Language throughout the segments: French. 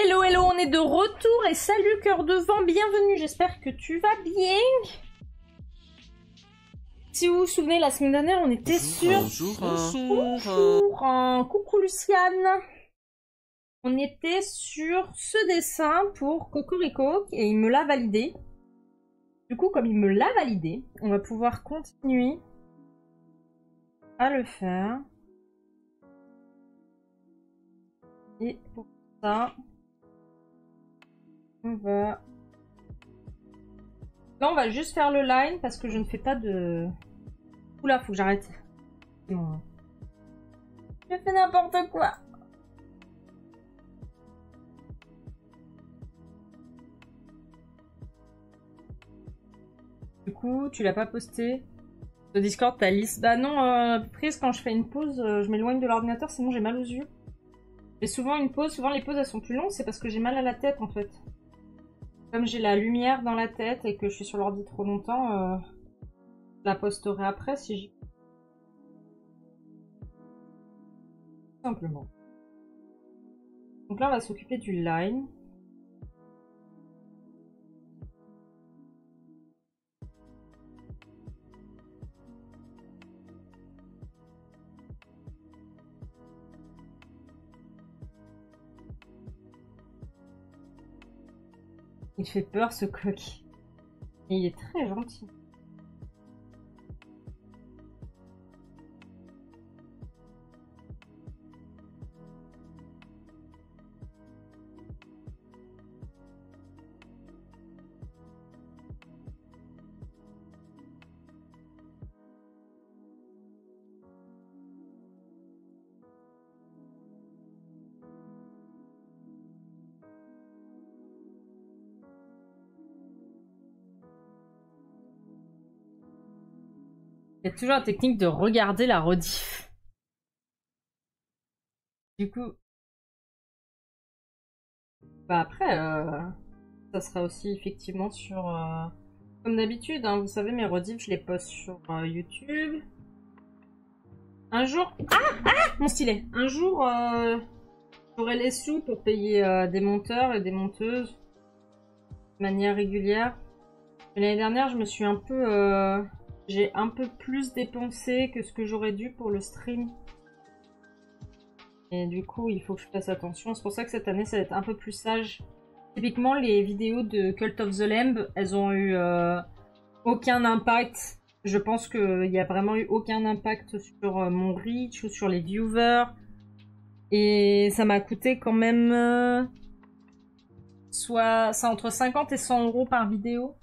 Hello, hello, on est de retour et salut cœur de vent, bienvenue, j'espère que tu vas bien. Si vous vous souvenez, la semaine dernière, on était Bonjour, coucou Luciane. On était sur ce dessin pour Cocorico et il me l'a validé. Du coup, comme il me l'a validé, on va pouvoir continuer à le faire. Et pour ça, on va... Là, on va juste faire le line parce que je ne fais pas de... Oula, faut que j'arrête. Non. Je fais n'importe quoi. Du coup, tu l'as pas posté sur Discord, ta liste. Bah non, prise quand je fais une pause, je m'éloigne de l'ordinateur, sinon j'ai mal aux yeux. J'ai souvent une pause, souvent les pauses elles sont plus longues, c'est parce que j'ai mal à la tête en fait. Comme j'ai la lumière dans la tête et que je suis sur l'ordi trop longtemps, je la posterai après si j'y... Simplement. Donc là on va s'occuper du line. Il fait peur ce coq. Et il est très gentil. Il y a toujours la technique de regarder la rediff. Du coup... Bah après, ça sera aussi effectivement sur... Comme d'habitude, hein, vous savez, mes rediffs, je les poste sur YouTube. Un jour... Mon stylet. Un jour, j'aurai les sous pour payer des monteurs et des monteuses de manière régulière. L'année dernière, je me suis un peu... j'ai un peu plus dépensé que ce que j'aurais dû pour le stream. Et du coup, il faut que je fasse attention. C'est pour ça que cette année, ça va être un peu plus sage. Typiquement, les vidéos de Cult of the Lamb, elles ont eu aucun impact. Je pense qu'il n'y a vraiment eu aucun impact sur mon reach ou sur les viewers. Et ça m'a coûté quand même... soit c'est entre 50 et 100 euros par vidéo.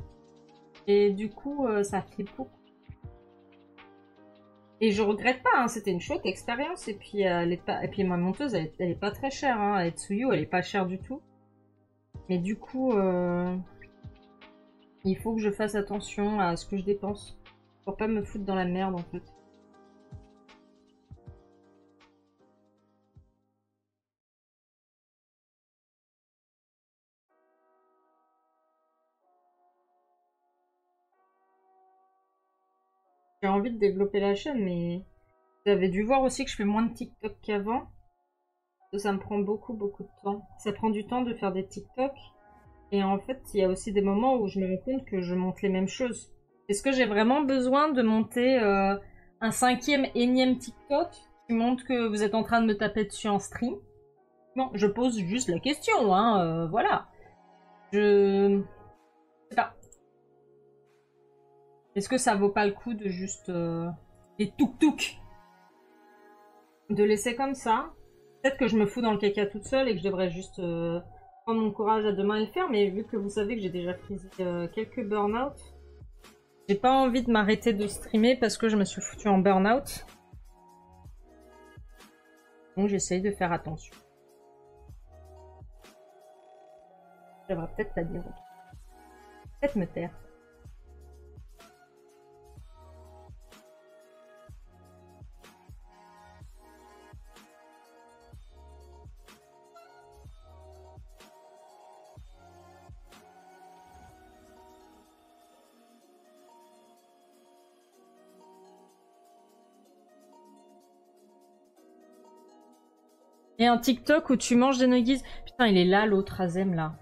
Et du coup, ça fait beaucoup. Et je regrette pas, hein, c'était une chouette expérience. Et puis, et puis ma monteuse, elle est pas très chère. Hein. La Tsuyu, elle est pas chère du tout. Mais du coup, il faut que je fasse attention à ce que je dépense. Pour pas me foutre dans la merde, en fait. J'ai envie de développer la chaîne, mais vous avez dû voir aussi que je fais moins de TikTok qu'avant. Ça me prend beaucoup, beaucoup de temps. Ça prend du temps de faire des TikTok. Et en fait, il y a aussi des moments où je me rends compte que je monte les mêmes choses. Est-ce que j'ai vraiment besoin de monter un cinquième, énième TikTok qui montre que vous êtes en train de me taper dessus en stream? Non, je pose juste la question, hein, voilà. Je sais pas. Est-ce que ça vaut pas le coup de juste les touk-touk de laisser comme ça? Peut-être que je me fous dans le caca toute seule et que je devrais juste prendre mon courage à deux mains et le faire, mais vu que vous savez que j'ai déjà pris quelques burn-out, j'ai pas envie de m'arrêter de streamer parce que je me suis foutue en burn-out. Donc j'essaye de faire attention. Je devrais peut-être pas dire. Peut-être me taire. Et un TikTok où tu manges des nuggets. Putain, il est là, l'autre Azem, là.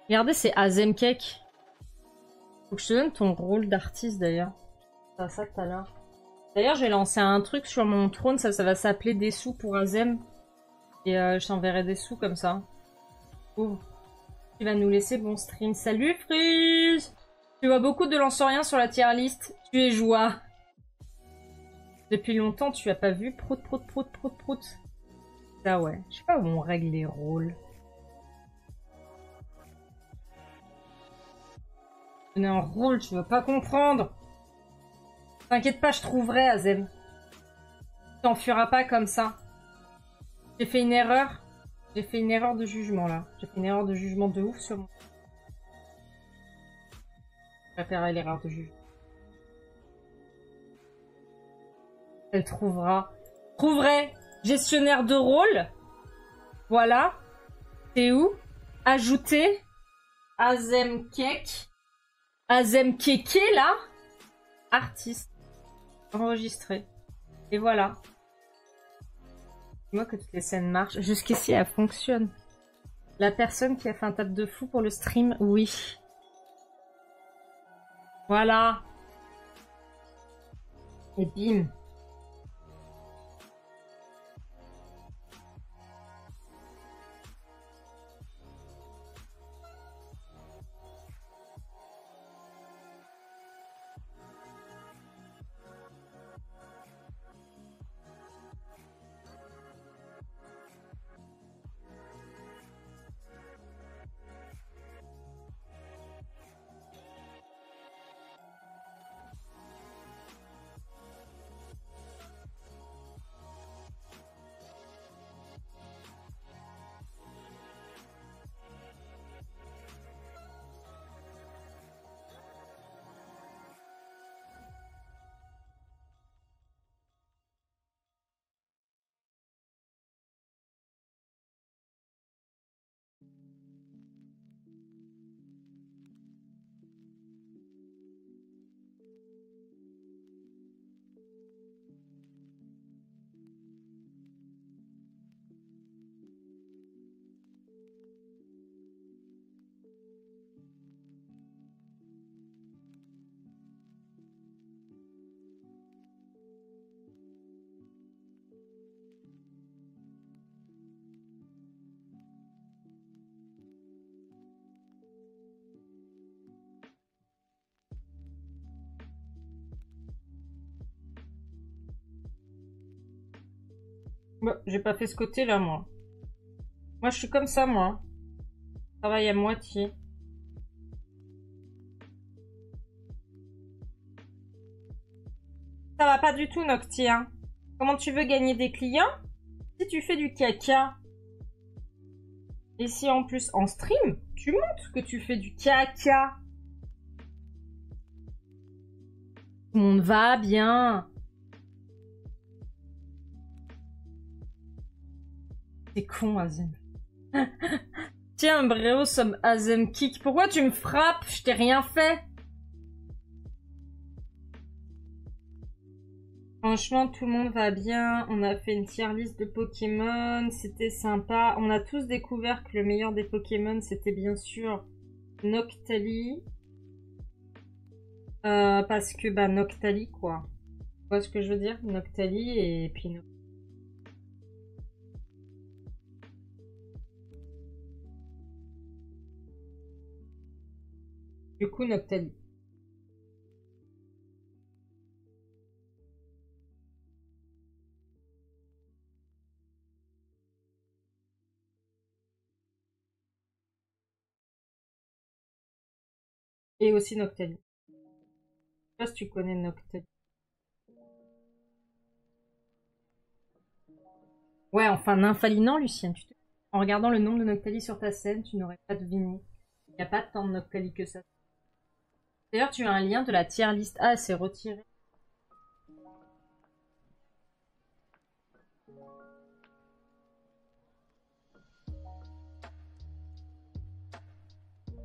Regardez, c'est Azem Cake. Faut que je te donne ton rôle d'artiste, d'ailleurs. Ça tout à l'heure. D'ailleurs, j'ai lancé un truc sur mon trône, ça va s'appeler des sous pour Azem. Et je t'enverrai des sous comme ça. Oh. Tu vas nous laisser bon stream. Salut Freeze! Tu vois beaucoup de lanceriens sur la tier list. Tu es joie. Depuis longtemps, tu as pas vu prout prout prout prout prout. Ça ouais. Je sais pas où on règle les rôles. Donner un rôle, tu vas pas comprendre. T'inquiète pas, je trouverai Azem. T'enfuiras pas comme ça. J'ai fait une erreur. J'ai fait une erreur de jugement là. J'ai fait une erreur de jugement de ouf sur moi. Je préfère l'erreur de jugement. Elle trouvera. Trouverai. Gestionnaire de rôle. Voilà. C'est où? Ajouter. Azem Cake. Azem Keke là. Artiste. Enregistré. Et voilà. Moi que toutes les scènes marchent. Jusqu'ici, elle fonctionne. La personne qui a fait un tap de fou pour le stream, oui. Voilà. Et bim. Bah, j'ai pas fait ce côté-là, moi. Moi, je suis comme ça, moi. Je travaille à moitié. Ça va pas du tout, Nocti, hein. Comment tu veux gagner des clients si tu fais du caca? Et si en plus, en stream, tu montres que tu fais du caca. Tout le monde va bien. C'est con, Azem. Tiens, Bréo, somme Azem Kick. Pourquoi tu me frappes? Je t'ai rien fait. Franchement, tout le monde va bien. On a fait une tier list de Pokémon. C'était sympa. On a tous découvert que le meilleur des Pokémon, c'était bien sûr Noctali. Parce que, bah, Noctali, quoi. Tu vois ce que je veux dire? Noctali et puis... Du coup, Noctali. Et aussi Noctali. Je sais pas si tu connais Noctali. Ouais, enfin, Nymphalinant, Lucien. En regardant le nombre de Noctali sur ta scène, tu n'aurais pas deviné. Il n'y a pas tant de Noctali que ça. D'ailleurs, tu as un lien de la tier list. Ah, c'est retiré.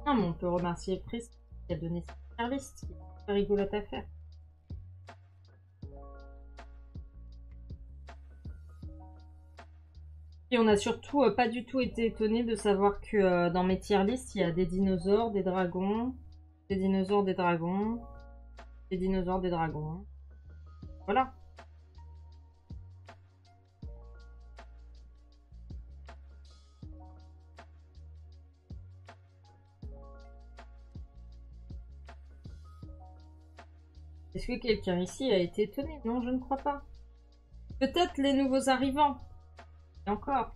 Non, mais on peut remercier Pris qui a donné cette tier list. C'est très rigolote à faire. Et on a surtout pas du tout été étonnés de savoir que dans mes tier list, il y a des dinosaures, des dragons, des dinosaures, des dragons, des dinosaures, des dragons. Voilà. Est-ce que quelqu'un ici a été étonné? Non, je ne crois pas. Peut-être les nouveaux arrivants. Et encore.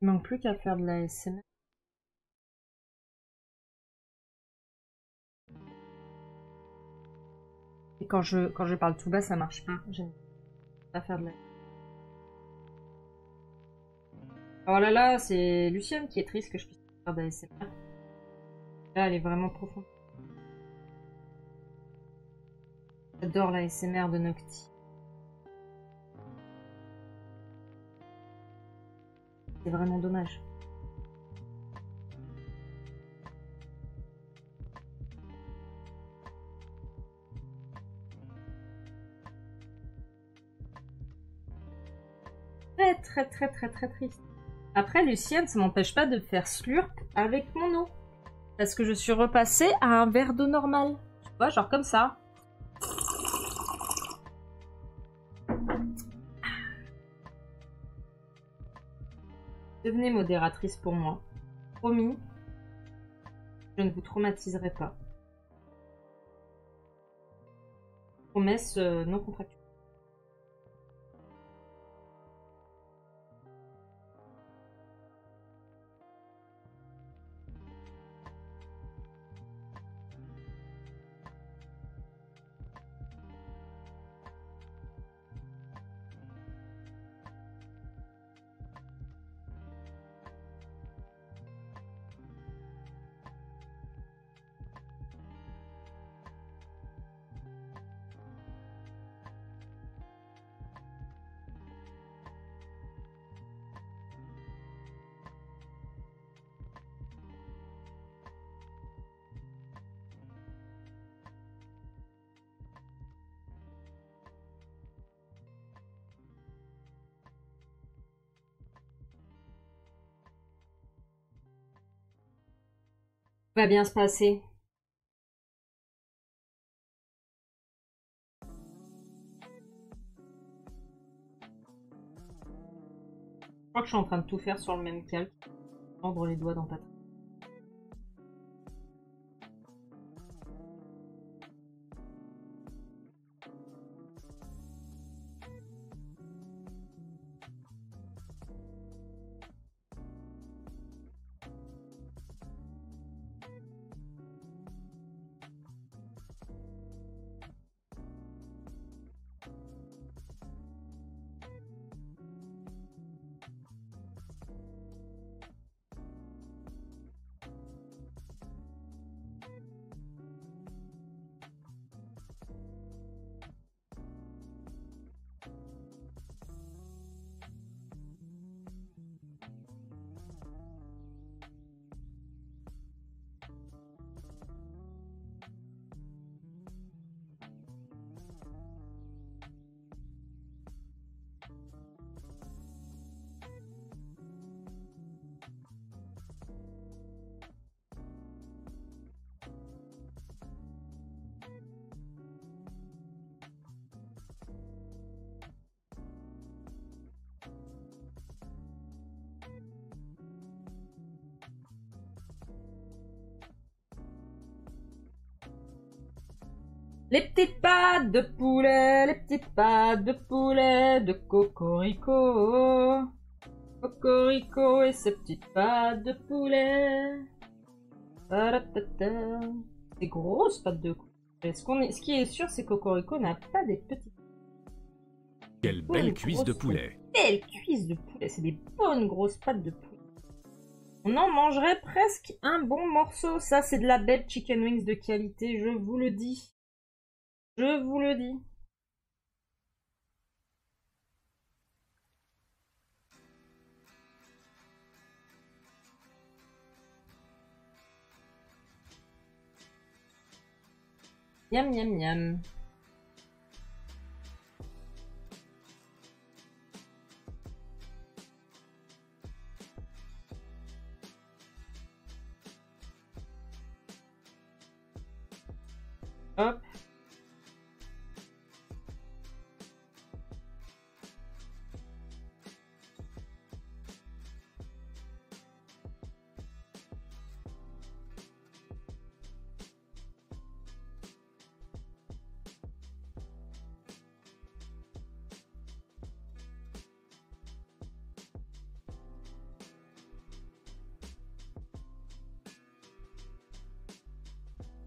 Il manque plus qu'à faire de la ASMR. Et quand je parle tout bas, ça marche pas. J'aime pas faire de la... Oh là là, c'est Lucienne qui est triste que je puisse pas faire de la ASMR. Là, elle est vraiment profonde. J'adore la ASMR de Nocti. C'est vraiment dommage. Très triste. Après, Lucienne, ça m'empêche pas de faire slurp avec mon eau. Parce que je suis repassée à un verre d'eau normal. Tu vois, genre comme ça. Devenez modératrice pour moi. Promis, je ne vous traumatiserai pas. Promesse non contractuelle. Va bien se passer. Je crois que je suis en train de tout faire sur le même calque. Prendre les doigts dans ta tête. Les petites pattes de poulet, les petites pattes de poulet de Cocorico. Cocorico et ses petites pattes de poulet. Des grosses pattes de poulet. Ce qui est sûr, c'est que Cocorico n'a pas des petites. Quelle belle cuisse de poulet. Belle cuisse de poulet, c'est des bonnes grosses pattes de poulet. On en mangerait presque un bon morceau. Ça, c'est de la belle chicken wings de qualité, je vous le dis. Je vous le dis. Miam, miam, miam. Hop.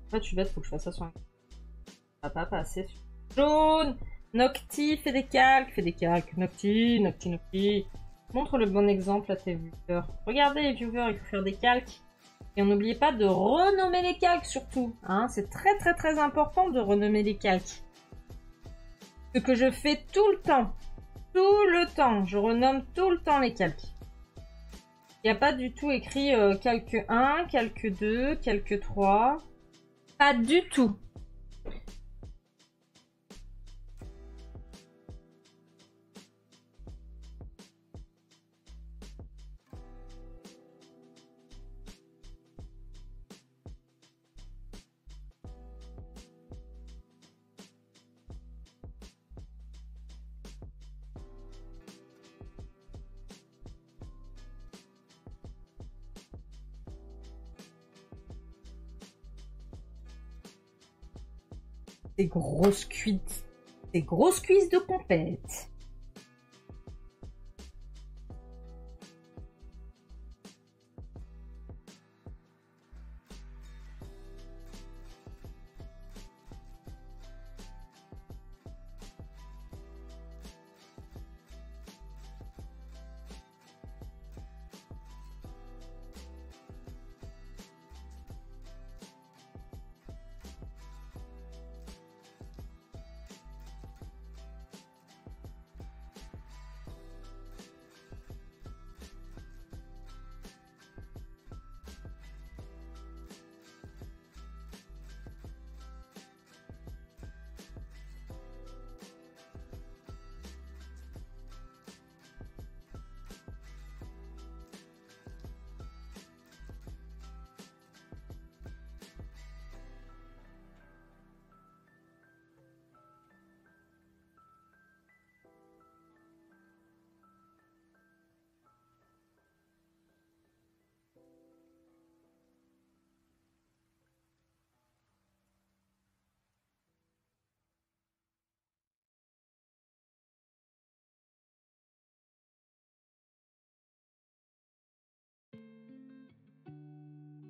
En fait, je suis bête, faut que je fasse ça sur un... Ça va pas passer sur... Jaune! Nocti, fais des calques. Nocti, Nocti, Nocti. Montre le bon exemple à tes viewers. Regardez les viewers, il faut faire des calques. Et n'oubliez pas de renommer les calques surtout. Hein, c'est très très très important de renommer les calques. Ce que je fais tout le temps. Tout le temps. Je renomme tout le temps les calques. Il n'y a pas du tout écrit calque 1, calque 2, calque 3. Pas du tout. Des grosses cuisses. Des grosses cuisses de compète.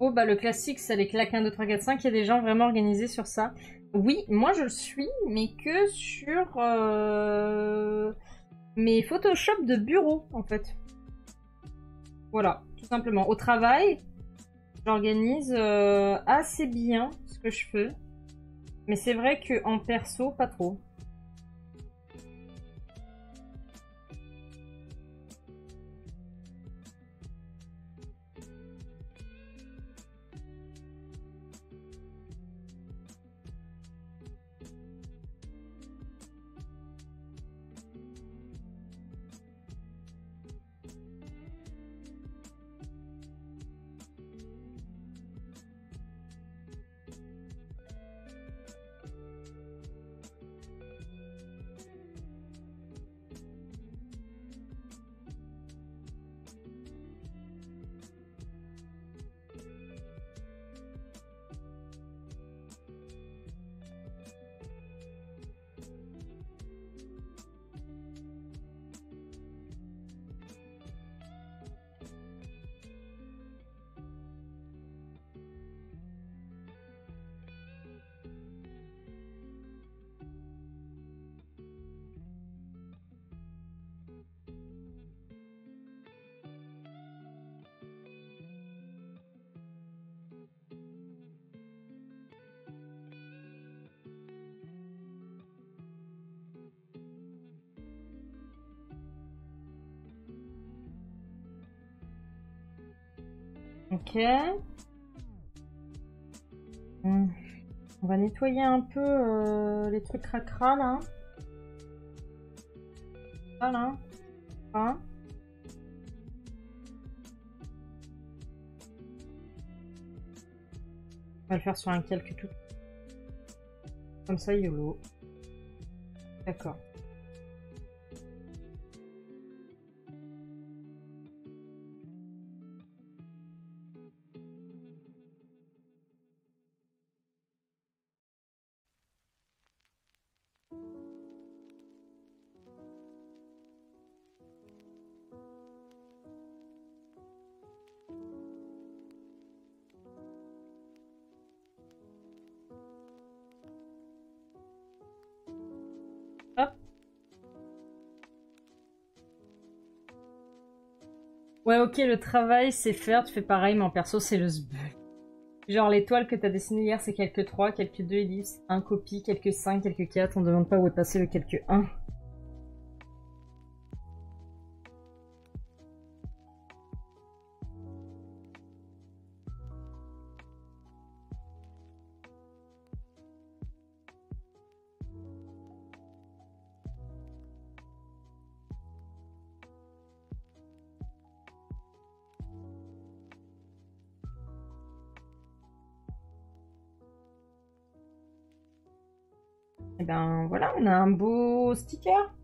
Oh bah le classique, c'est les claques 1, 2, 3, 4, 5. Il y a des gens vraiment organisés sur ça. Oui, moi je le suis, mais que sur mes Photoshop de bureau, en fait. Voilà, tout simplement. Au travail, j'organise assez bien ce que je fais. Mais c'est vrai qu'en perso, pas trop. Ok. On va nettoyer un peu les trucs cracra là. Voilà. Hein. On va le faire sur un calque tout. Comme ça, YOLO. D'accord. Hop. Ouais, ok, le travail, c'est faire. Tu fais pareil, mais en perso, c'est le sbug. Genre, les toiles que t'as dessinées hier, c'est quelques 3, quelques 2 ellipses, 1 copie, quelques 5, quelques 4. On demande pas où est passé le quelques 1. Et ben voilà, on a un beau sticker.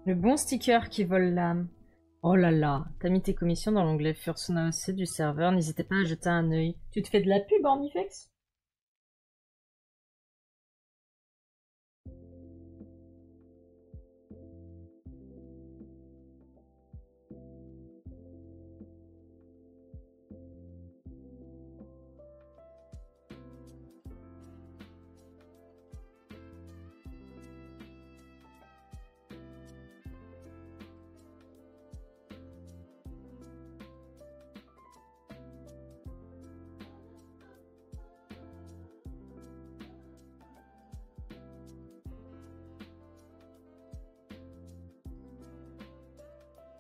Le bon sticker qui vole l'âme. Oh là là, t'as mis tes commissions dans l'onglet First AOC du serveur, n'hésitez pas à jeter un œil. Tu te fais de la pub, Ornifex?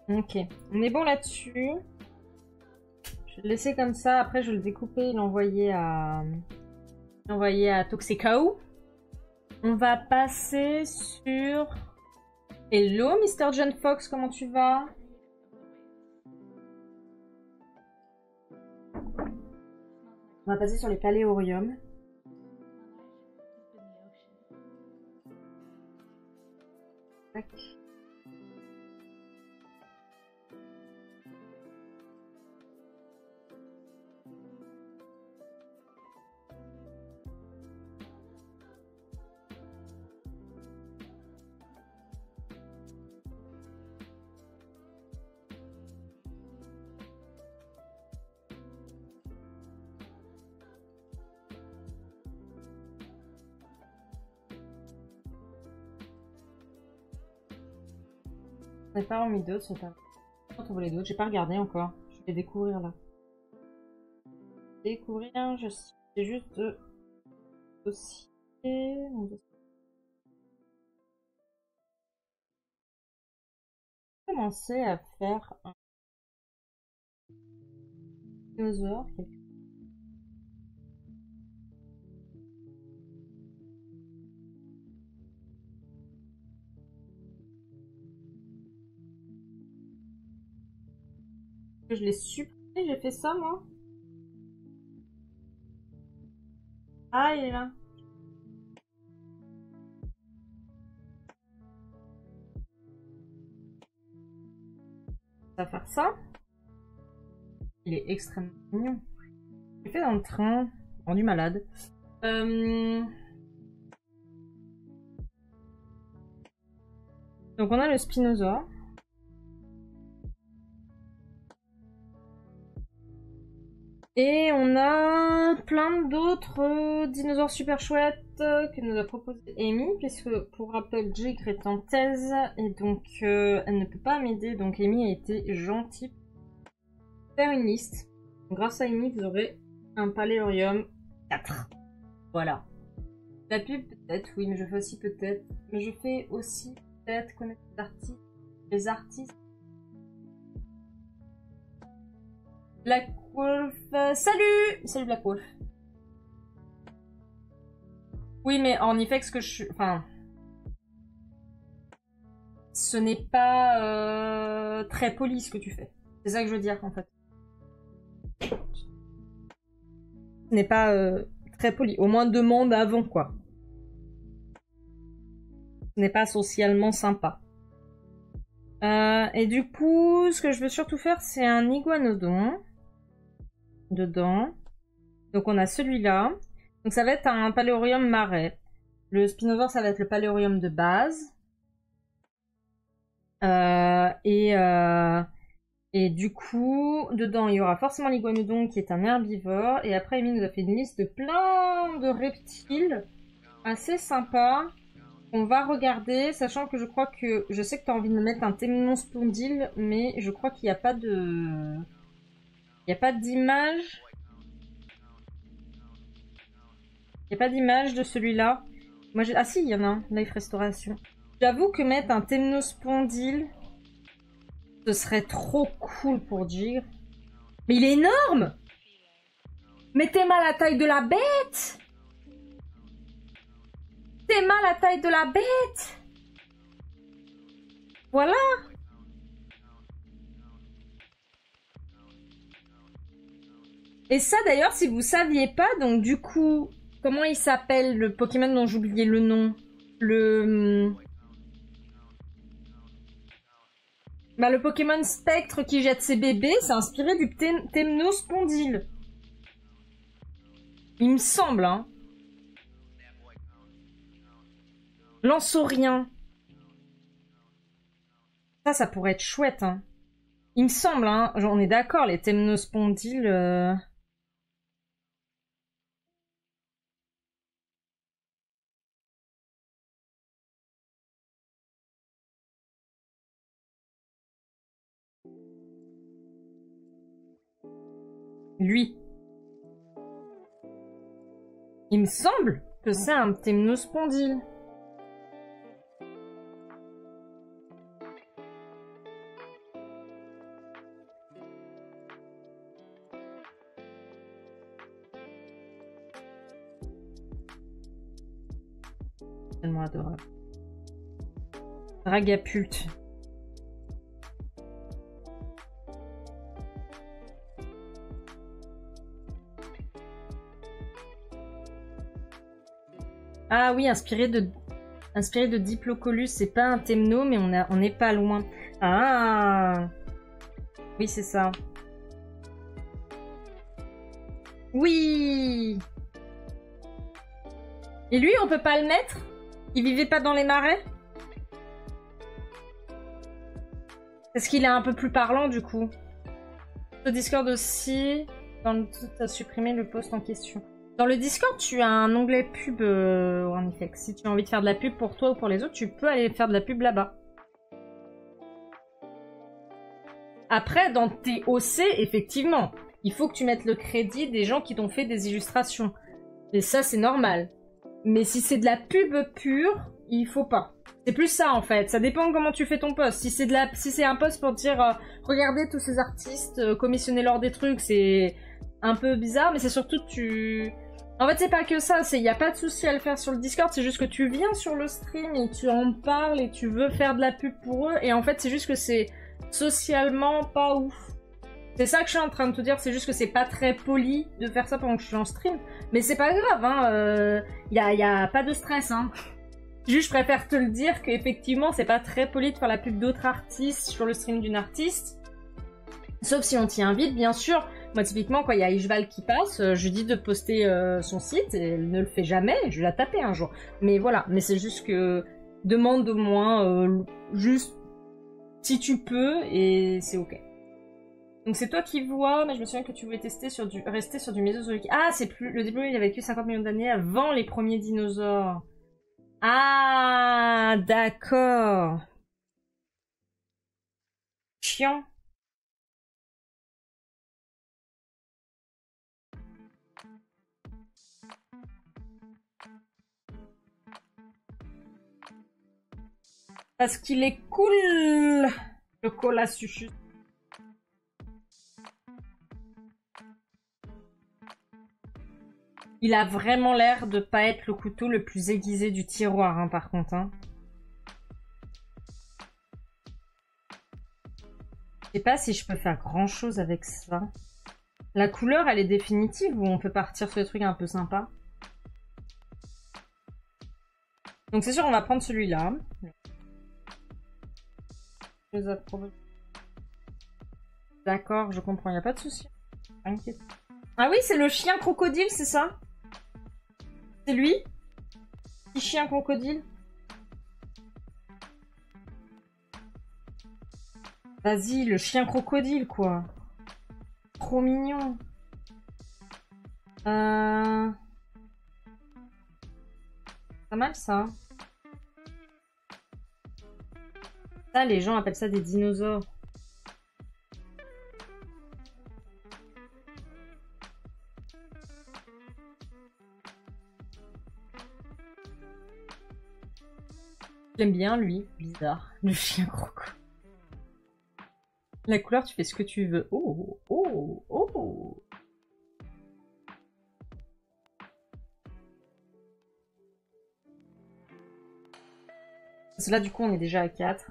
Ok, on est bon là-dessus. Je vais le laisser comme ça, après je vais le découper et l'envoyer à Toxicao. On va passer sur... Hello Mr. John Fox, comment tu vas? On va passer sur les paléoriums. Tac. On n'a pas remis d'autres, c'est pas... On trouve les d'autres, j'ai pas regardé encore. Je vais découvrir là. Découvrir, j'ai juste de dossier. Commencer à faire un dinosaure. Je l'ai supprimé, j'ai fait ça moi. Ah, il est là. Ça va faire ça. Il est extrêmement mignon. J'ai fait dans le train, rendu malade. Donc on a le Spinosaure. Et on a plein d'autres dinosaures super chouettes que nous a proposé Amy, puisque pour rappel, Jigre est en thèse et donc elle ne peut pas m'aider. Donc Amy a été gentille pour faire une liste. Donc, grâce à Amy, vous aurez un Paléorium 4. Voilà. La pub peut-être, oui, mais je fais aussi peut-être. Mais je fais aussi peut-être connaître les artistes. Black Wolf, salut! Salut Black Wolf. Oui, mais en effet, ce que je suis... Enfin... Ce n'est pas très poli ce que tu fais. C'est ça que je veux dire, en fait. Ce n'est pas très poli. Au moins demande avant, quoi. Ce n'est pas socialement sympa. Et du coup, ce que je veux surtout faire, c'est un iguanodon. Dedans. Donc on a celui-là. Donc ça va être un Paléorium marais. Le Spinosaure, ça va être le Paléorium de base. Et du coup, dedans, il y aura forcément l'iguanodon qui est un herbivore. Et après, Amy nous a fait une liste de plein de reptiles assez sympas. On va regarder, sachant que je crois que... Je sais que tu as envie de me mettre un Temnospondyle, mais je crois qu'il n'y a pas de... Il n'y a pas d'image. Il n'y a pas d'image de celui-là. Moi, ah si, il y en a un. Life Restauration. J'avoue que mettre un Temnospondyle, ce serait trop cool pour Jigre. Mais il est énorme! Mettez-moi la taille de la bête! Mettez-moi la taille de la bête! Voilà! Et ça d'ailleurs, si vous saviez pas, donc du coup, comment il s'appelle le Pokémon dont j'oubliais le nom? Le Pokémon Spectre qui jette ses bébés, c'est inspiré du Temnospondyle. Il me semble, hein. Lansaurien. Ça pourrait être chouette, hein. Il me semble, hein. On est d'accord, les Temnospondyles... Lui. Il me semble que c'est un Temnospondyle. Tellement adorable. Dragapult. Ah oui, inspiré de Diplocolus, c'est pas un Temno, mais on n'est pas loin. Ah oui, c'est ça. Oui. Et lui, on peut pas le mettre? Il vivait pas dans les marais? Est-ce qu'il est un peu plus parlant, du coup? Le Discord aussi, t'as supprimé le post en question. Dans le Discord, tu as un onglet pub, en effet. Si tu as envie de faire de la pub pour toi ou pour les autres, tu peux aller faire de la pub là-bas. Après, dans tes OC, effectivement, il faut que tu mettes le crédit des gens qui t'ont fait des illustrations. Et ça, c'est normal. Mais si c'est de la pub pure, il faut pas. C'est plus ça, en fait. Ça dépend comment tu fais ton post. Si c'est un post pour dire regardez tous ces artistes, commissionnez-leur des trucs, c'est un peu bizarre, mais c'est surtout En fait, c'est pas que ça, il y a pas de souci à le faire sur le Discord, c'est juste que tu viens sur le stream et tu en parles et tu veux faire de la pub pour eux, et en fait, c'est juste que c'est socialement pas ouf. C'est ça que je suis en train de te dire, c'est juste que c'est pas très poli de faire ça pendant que je suis en stream. Mais c'est pas grave, hein, y a pas de stress, hein. Juste, je préfère te le dire qu'effectivement, c'est pas très poli de faire la pub d'autres artistes sur le stream d'une artiste. Sauf si on t'y invite, bien sûr. Moi, typiquement, quand il y a Ishval qui passe, je dis de poster son site, et elle ne le fait jamais, je vais la taper un jour. Mais voilà, mais c'est juste que demande au moins juste si tu peux et c'est ok. Donc c'est toi qui vois, mais je me souviens que tu voulais rester sur du Mésozoïque. Ah, c'est plus le début, il a vécu 50 millions d'années avant les premiers dinosaures. Ah, d'accord. Chiant. Parce qu'il est cool, le Colasuchus. Il a vraiment l'air de pas être le couteau le plus aiguisé du tiroir, hein, par contre. Hein. Je sais pas si je peux faire grand chose avec ça. La couleur, elle est définitive ou on peut partir sur des trucs un peu sympas? Donc c'est sûr, on va prendre celui-là. D'accord, je comprends, il n'y a pas de souci. Inquiète. Ah oui, c'est le chien crocodile, c'est ça? C'est lui? Petit chien crocodile? Vas-y, le chien crocodile, quoi. Trop mignon. Pas mal, ça. Ça, les gens appellent ça des dinosaures. J'aime bien, lui. Bizarre. Le chien croco. La couleur, tu fais ce que tu veux. Oh, oh, oh. Parce que là, du coup, on est déjà à 4.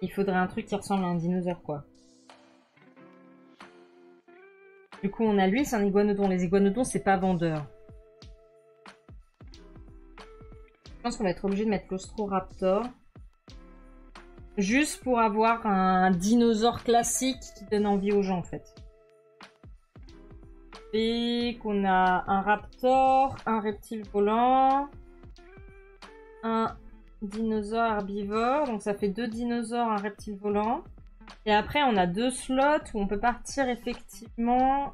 Il faudrait un truc qui ressemble à un dinosaure, quoi. Du coup, on a lui, c'est un iguanodon. Les iguanodons, c'est pas vendeur. Je pense qu'on va être obligé de mettre l'Ostroraptor. Juste pour avoir un dinosaure classique qui donne envie aux gens, en fait. Et qu'on a un raptor, un reptile volant, un dinosaure herbivore. Donc ça fait 2 dinosaures, un reptile volant. Et après, on a 2 slots où on peut partir effectivement...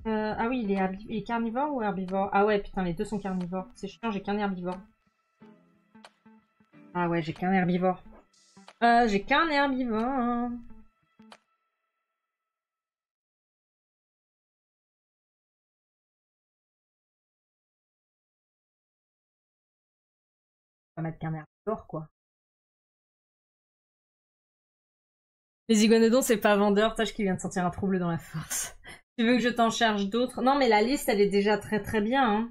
ah oui, il est carnivore ou herbivore? Ah ouais, putain, les deux sont carnivores. C'est chiant, j'ai qu'un herbivore. Ah ouais, j'ai qu'un herbivore. J'ai qu'un herbivore. On va mettre qu'un herbivore, quoi. Les iguanodons, c'est pas vendeur. Tâche qui vient de sentir un trouble dans la force. Tu veux que je t'en charge d'autres? Non, mais la liste, elle est déjà très très bien, hein.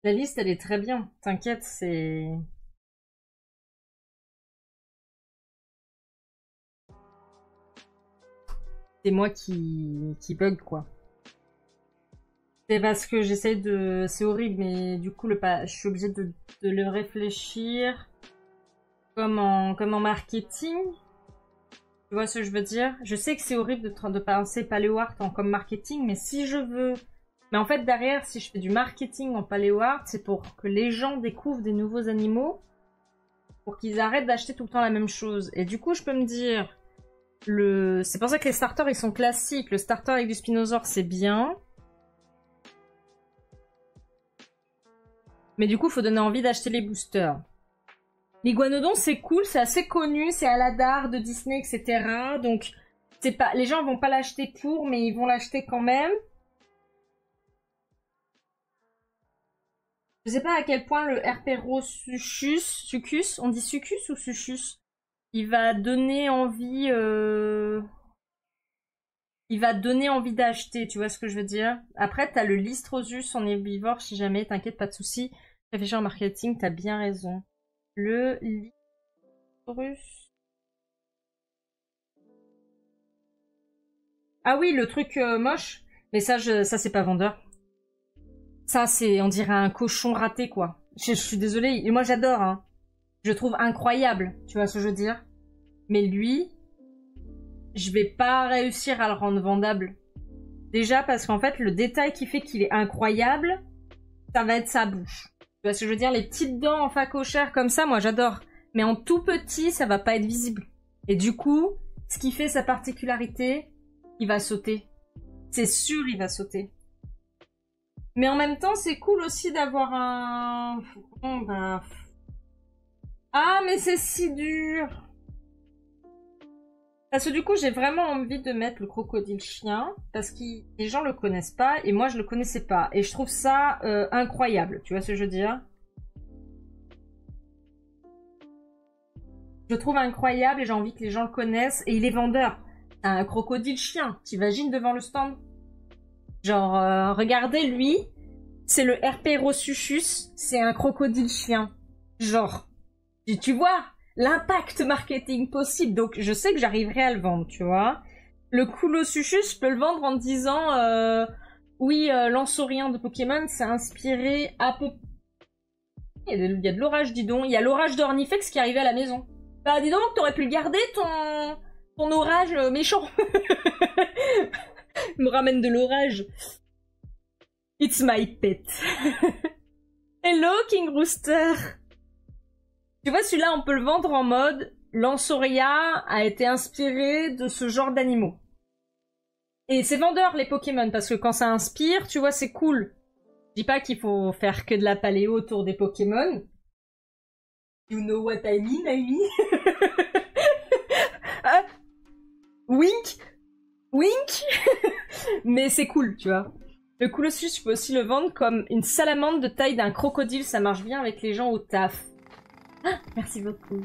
La liste, elle est très bien. T'inquiète, c'est... C'est moi qui bug, quoi. C'est parce que j'essaie de... C'est horrible, mais du coup, je suis obligée de le réfléchir comme en marketing. Tu vois ce que je veux dire? Je sais que c'est horrible de penser paléoart comme marketing, mais si je veux... Mais en fait, derrière, si je fais du marketing en paléoart, c'est pour que les gens découvrent des nouveaux animaux, pour qu'ils arrêtent d'acheter tout le temps la même chose. Et du coup, je peux me dire... C'est pour ça que les starters, ils sont classiques. Le starter avec du spinosaure, c'est bien. Mais du coup, il faut donner envie d'acheter les boosters. L'iguanodon, c'est cool, c'est assez connu, c'est à la dard de Disney, etc. Donc, c'est pas, les gens vont pas l'acheter pour, mais ils vont l'acheter quand même. Je sais pas à quel point le Herperosuchus, on dit succus ou suchus? Il va donner envie, il va donner envie d'acheter, tu vois ce que je veux dire? Après, t'as le Lystrosus en herbivore, si jamais, t'inquiète, pas de soucis. Réfléchir en marketing, t'as bien raison. Le Lystrus. Ah oui, le truc moche. Mais ça, ça c'est pas vendeur. Ça, c'est, on dirait un cochon raté, quoi. Je suis désolée. Et moi, j'adore, hein. Je trouve incroyable. Tu vois ce que je veux dire? Mais lui, je vais pas réussir à le rendre vendable. Déjà parce qu'en fait, le détail qui fait qu'il est incroyable, ça va être sa bouche. Tu vois ce que je veux dire? Les petites dents en phacochère comme ça, moi j'adore. Mais en tout petit, ça va pas être visible. Et du coup, ce qui fait sa particularité, il va sauter. C'est sûr, il va sauter. Mais en même temps, c'est cool aussi d'avoir un... Bon, bah... Ah, mais c'est si dur! Parce que du coup, j'ai vraiment envie de mettre le crocodile chien, parce que les gens le connaissent pas, et moi je le connaissais pas. Et je trouve ça incroyable, tu vois ce que je veux dire? Je le trouve incroyable et j'ai envie que les gens le connaissent, et il est vendeur. Un crocodile chien, t'imagines devant le stand? Genre, regardez lui, c'est le RP Rossuchus, c'est un crocodile chien. Genre, tu vois l'impact marketing possible, donc je sais que j'arriverai à le vendre, tu vois. Le Coulossuchus, je peux le vendre en disant, oui, Lanceorien de Pokémon, c'est inspiré à peu... Il y a de l'orage, dis donc. Il y a l'orage d'Ornifex qui est arrivé à la maison. Bah, dis donc, t'aurais pu le garder, ton orage méchant. Il me ramène de l'orage. It's my pet. Hello, King Rooster. Tu vois, celui-là, on peut le vendre en mode Lanceoria a été inspiré de ce genre d'animaux. Et c'est vendeur, les Pokémon, parce que quand ça inspire, tu vois, c'est cool. Je dis pas qu'il faut faire que de la paléo autour des Pokémon. You know what I mean, Amy? Ah, wink! Wink! Mais c'est cool, tu vois. Le Colossus, je peux aussi le vendre comme une salamandre de taille d'un crocodile. Ça marche bien avec les gens au taf. Ah, merci beaucoup.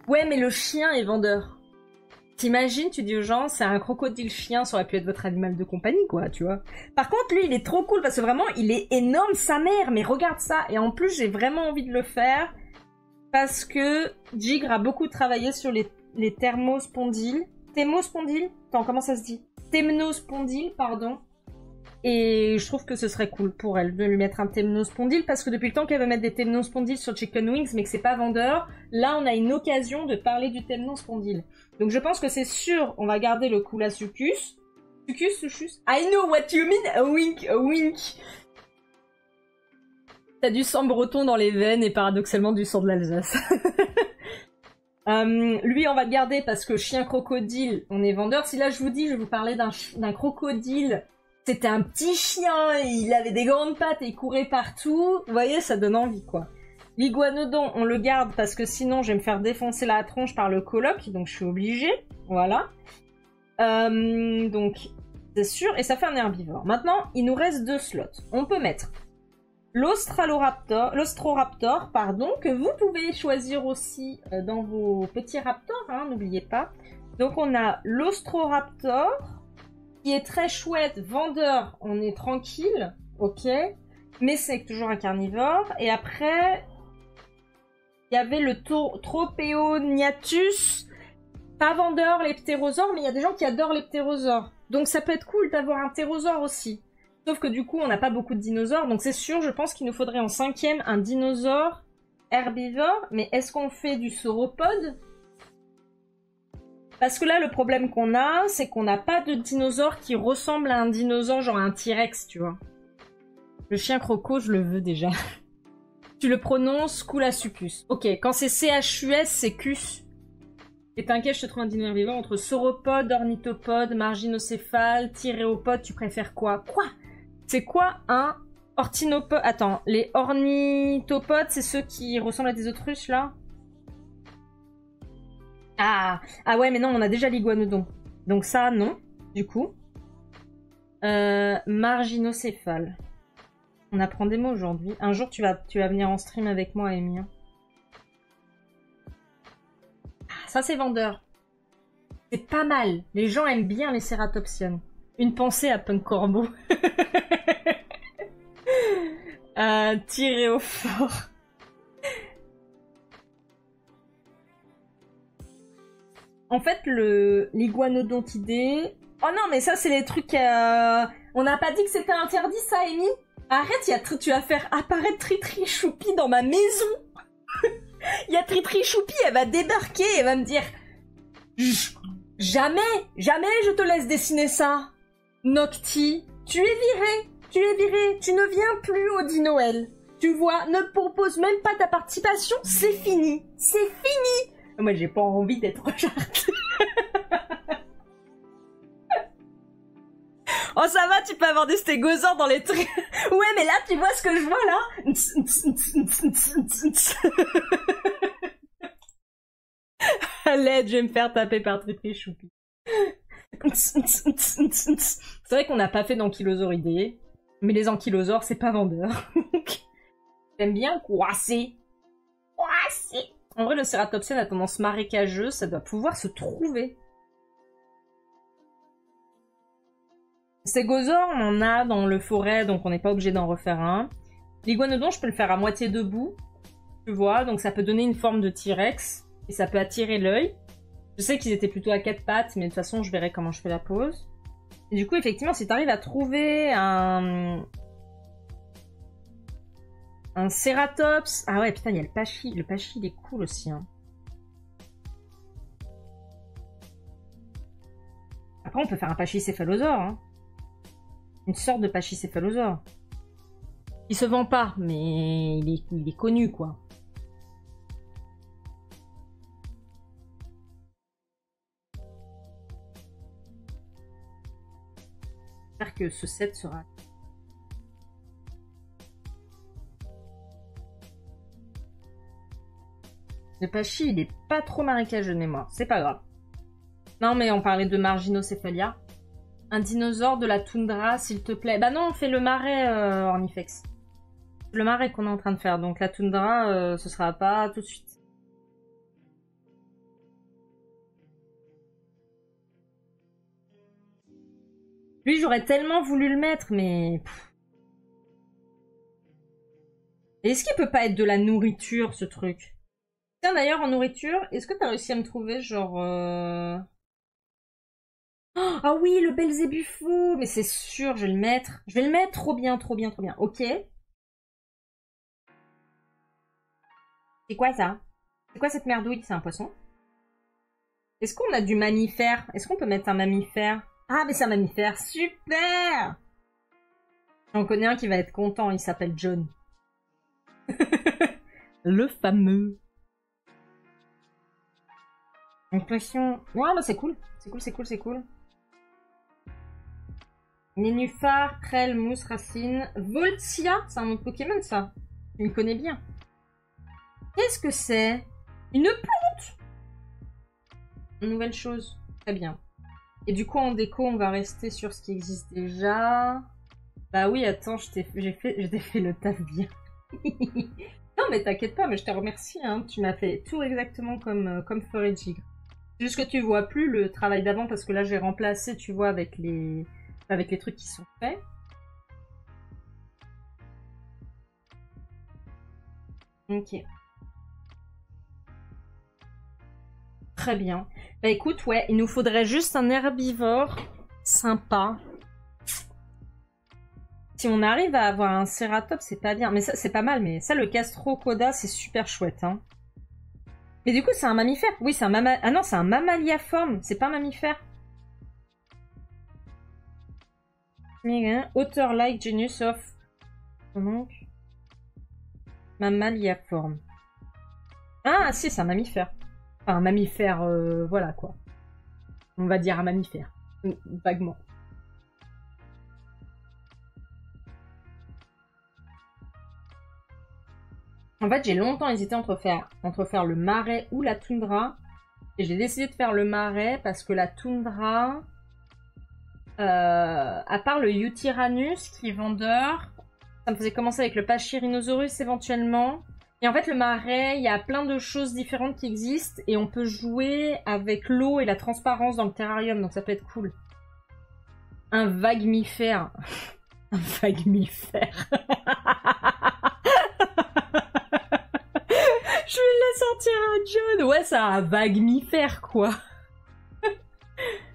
Ouais, mais le chien est vendeur. T'imagines, tu dis aux gens, c'est un crocodile chien, ça aurait pu être votre animal de compagnie, quoi, tu vois. Par contre, lui, il est trop cool, parce que vraiment, il est énorme, sa mère, mais regarde ça. Et en plus, j'ai vraiment envie de le faire, parce que Jigre a beaucoup travaillé sur les thermospondyles. Thémospondyles? Attends, comment ça se dit? Thémnospondyles, pardon. Et je trouve que ce serait cool pour elle de lui mettre un thémnospondyle, parce que depuis le temps qu'elle veut mettre des thémnospondyles sur Chicken Wings, mais que c'est pas vendeur, là on a une occasion de parler du thémnospondyle. Donc je pense que c'est sûr, on va garder le Coulasuchus. Suchus? I know what you mean, a wink, a wink. T'as du sang breton dans les veines et paradoxalement du sang de l'Alsace. Lui on va le garder parce que chien crocodile, on est vendeur. Si là je vous dis, je vais vous parler d'un crocodile. C'était un petit chien, il avait des grandes pattes et il courait partout. Vous voyez, ça donne envie, quoi. L'iguanodon, on le garde parce que sinon, je vais me faire défoncer la tronche par le coloc, donc je suis obligée. Voilà. Donc, c'est sûr, et ça fait un herbivore. Maintenant, il nous reste 2 slots. On peut mettre l'Ostroraptor, pardon, que vous pouvez choisir aussi dans vos petits raptors, hein, n'oubliez pas. Donc, on a l'Ostroraptor, qui est très chouette, vendeur, on est tranquille, ok, mais c'est toujours un carnivore. Et après, il y avait le Tropeognathus, pas vendeur, les ptérosaures, mais il y a des gens qui adorent les ptérosaures. Donc ça peut être cool d'avoir un ptérosaure aussi. Sauf que du coup, on n'a pas beaucoup de dinosaures, donc c'est sûr, je pense qu'il nous faudrait en 5e un dinosaure herbivore, mais est-ce qu'on fait du sauropode ? Parce que là, le problème qu'on a, c'est qu'on n'a pas de dinosaure qui ressemble à un dinosaure, genre un T-Rex, tu vois. Le chien croco, je le veux déjà. Tu le prononces Coulasuchus. Ok, quand c'est CHUS, c'est CUS. Et t'inquiète, je te trouve un dino herbivore entre sauropode, ornithopode, marginocéphale, thyréopode, tu préfères quoi? Quoi? C'est quoi un orthinopode? Attends, les ornithopodes, c'est ceux qui ressemblent à des autruches, là? Ah ouais, mais non, on a déjà l'iguanodon. Donc ça, non, du coup. Marginocéphale. On apprend des mots aujourd'hui. Un jour, tu vas venir en stream avec moi, Amy. Ah, ça, c'est vendeur. C'est pas mal. Les gens aiment bien les cératopsiennes. Une pensée à Punk Corbeau. Tiré au fort. En fait, l'iguanodontidé... Oh non, mais ça, c'est les trucs... On n'a pas dit que c'était interdit, ça, Amy? Arrête, tu vas faire apparaître Tritri Choupi dans ma maison. Il y a Tritri Choupi, elle va débarquer, elle va me dire... Jamais je te laisse dessiner ça. Nocti, tu es viré. Tu es viré. Tu ne viens plus au dit Noël. Tu vois, ne propose même pas ta participation. C'est fini. C'est fini. Moi, j'ai pas envie d'être regardée. Oh, ça va, tu peux avoir des stégosaures dans les trucs. Ouais, mais là, tu vois ce que je vois, là? À l'aide, je vais me faire taper par Tripli Choupi. C'est vrai qu'on n'a pas fait d'ankylosauridae, mais les ankylosaures, c'est pas vendeur. T'aimes bien croisser? Croisser. En vrai, le cératopsène a tendance marécageuse, ça doit pouvoir se trouver. Stégosaure, on en a dans le forêt, donc on n'est pas obligé d'en refaire un. L'iguanodon, je peux le faire à moitié debout, tu vois, donc ça peut donner une forme de T-Rex, et ça peut attirer l'œil. Je sais qu'ils étaient plutôt à 4 pattes, mais de toute façon, je verrai comment je fais la pose. Et du coup, effectivement, si t'arrives à trouver un cératops... Ah ouais, putain, il y a le Pachi. Le Pachi, il est cool aussi, hein. Après, on peut faire un pachycéphalosaure, hein. Une sorte de pachycéphalosaure. Il se vend pas, mais il est connu, quoi. J'espère que ce set sera... Le Pachi, il est pas trop marécageux de mémoire. C'est pas grave. Non, mais on parlait de Marginocéphalia. Un dinosaure de la toundra, s'il te plaît. Bah non, on fait le marais, Ornifex. Le marais qu'on est en train de faire. Donc la toundra, ce sera pas tout de suite. Lui, j'aurais tellement voulu le mettre, mais... Est-ce qu'il peut pas être de la nourriture, ce truc? Tiens, d'ailleurs, en nourriture, est-ce que t'as réussi à me trouver, genre... Oh, ah oui, le Belzébuffo. Mais c'est sûr, je vais le mettre. Je vais le mettre, trop bien, trop bien, trop bien. Ok. C'est quoi ça? C'est quoi cette merdouille? C'est un poisson? Est-ce qu'on a du mammifère? Est-ce qu'on peut mettre un mammifère? Ah, mais c'est un mammifère. Super! J'en connais un qui va être content. Il s'appelle John. Le fameux. Un poisson. Ouais, bah c'est cool. C'est cool, c'est cool, c'est cool. Nénuphar, Krell, Mousse, Racine, Voltia, c'est un autre Pokémon ça. Tu me connais bien. Qu'est-ce que c'est? Une plante? Une nouvelle chose. Très bien. Et du coup en déco on va rester sur ce qui existe déjà. Bah oui attends, je t'ai fait le taf bien. Non mais t'inquiète pas, mais je te remercie, hein. Tu m'as fait tout exactement comme ferait Gigre. C'est juste que tu vois plus le travail d'avant parce que là j'ai remplacé, tu vois, avec les trucs qui sont faits. Ok. Très bien. Bah écoute, ouais, il nous faudrait juste un herbivore sympa. Si on arrive à avoir un cératops, c'est pas bien. Mais ça, c'est pas mal, mais ça, le Castrocoda, c'est super chouette, hein. Mais du coup, c'est un mammifère. Oui, c'est un Ah non, c'est un mammaliaforme. C'est pas un mammifère. Author-like genus of... Donc... Mammaliaforme. Ah, si, c'est un mammifère. Enfin, un mammifère, voilà, quoi. On va dire un mammifère. Vaguement. En fait, j'ai longtemps hésité entre faire le marais ou la toundra. Et j'ai décidé de faire le marais parce que la toundra... à part le Eutyrannus qui est vendeur, ça me faisait commencer avec le Pachyrhinosaurus éventuellement. Et en fait, le marais, il y a plein de choses différentes qui existent et on peut jouer avec l'eau et la transparence dans le terrarium, donc ça peut être cool. Un vagmifère. Un vagmifère. Je vais la sortir à John. Ouais, c'est un vagmifère, quoi.